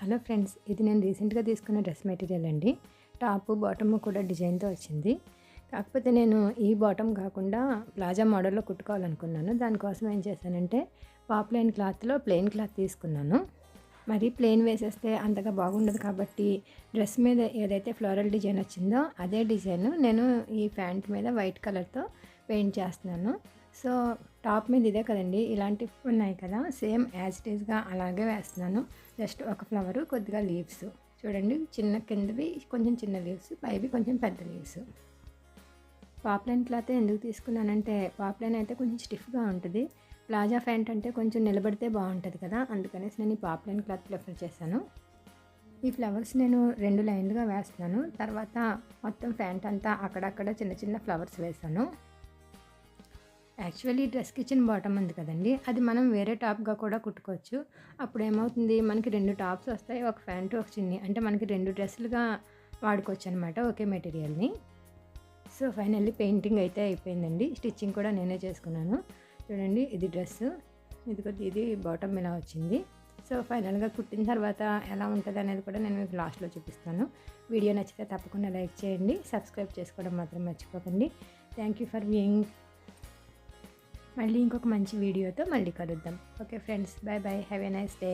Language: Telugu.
హలో ఫ్రెండ్స్, ఇది నేను రీసెంట్‌గా తీసుకున్న డ్రెస్ మెటీరియల్ అండి. టాపు, బాటము కూడా డిజైన్‌తో వచ్చింది. కాకపోతే నేను ఈ బాటమ్ కాకుండా ప్లాజా మోడల్‌లో కుట్టుకోవాలనుకున్నాను. దానికోసం ఏం చేశానంటే పాప్లైన్ క్లాత్‌లో ప్లెయిన్ క్లాత్ తీసుకున్నాను. మరి ప్లెయిన్ వేసేస్తే అంతగా బాగుండదు కాబట్టి డ్రెస్ మీద ఏదైతే ఫ్లోరల్ డిజైన్ వచ్చిందో అదే డిజైన్ నేను ఈ ప్యాంట్ మీద వైట్ కలర్‌తో పెయింట్ చేస్తున్నాను. సో, టాప్ మీద ఇదే కదండీ! ఇలాంటివి ఉన్నాయి కదా! సేమ్ యాజ్ ఇట్ ఈస్‌గా అలాగే వేస్తున్నాను. జస్ట్ ఒక ఫ్లవరు, కొద్దిగా లీవ్స్. చూడండి, చిన్న కిందవి కొంచెం చిన్న లీవ్స్, పైవి కొంచెం పెద్ద లీవ్స్. పాప్లైన్ క్లాతే ఎందుకు తీసుకున్నానంటే పాప్లైన్ అయితే కొంచెం స్టిఫ్‌గా ఉంటది. ప్లాజా ప్యాంట్ అంటే కొంచెం నిలబడితే బాగుంటది కదా! అందుకనేసి నేను ఈ పాప్లైన్ క్లాత్ ప్రిఫర్ చేశాను. ఈ ఫ్లవర్స్ నేను 2 లైన్లుగా వేస్తున్నాను. తర్వాత మొత్తం ప్యాంట్ అంతా అక్కడక్కడ చిన్న చిన్న ఫ్లవర్స్ వేశాను. యాక్చువల్లీ డ్రెస్‌కి ఇచ్చిన బాటమ్ ఉంది కదండీ! అది మనం వేరే టాప్‌గా కూడా కుట్టుకోవచ్చు. అప్పుడు ఏమవుతుంది, మనకి 2 టాప్స్ వస్తాయి. ఒక ప్యాంటు, ఒక చున్నీ. అంటే మనకి 2 డ్రెస్సులుగా వాడుకోవచ్చనమాట ఒకే మెటీరియల్‌ని. సో, ఫైనల్లీ పెయింటింగ్ అయితే అయిపోయిందండి. స్టిచ్చింగ్ కూడా నేనే చేసుకున్నాను. చూడండి, ఇది డ్రెస్సు. ఇది బాటమ్ ఇలా వచ్చింది. సో, ఫైనల్‌గా కుట్టిన తర్వాత ఎలా ఉంటదనేది కూడా నేను మీకు లాస్ట్‌లో చూపిస్తాను. వీడియో నచ్చితే తప్పకుండా లైక్ చేయండి. సబ్స్క్రైబ్ చేసుకోవడం మాత్రం మర్చిపోకండి. Thank you for viewing. మళ్ళీ ఇంకొక మంచి వీడియోతో మళ్ళీ కలుద్దాం. Okay friends, bye bye. Have a nice day.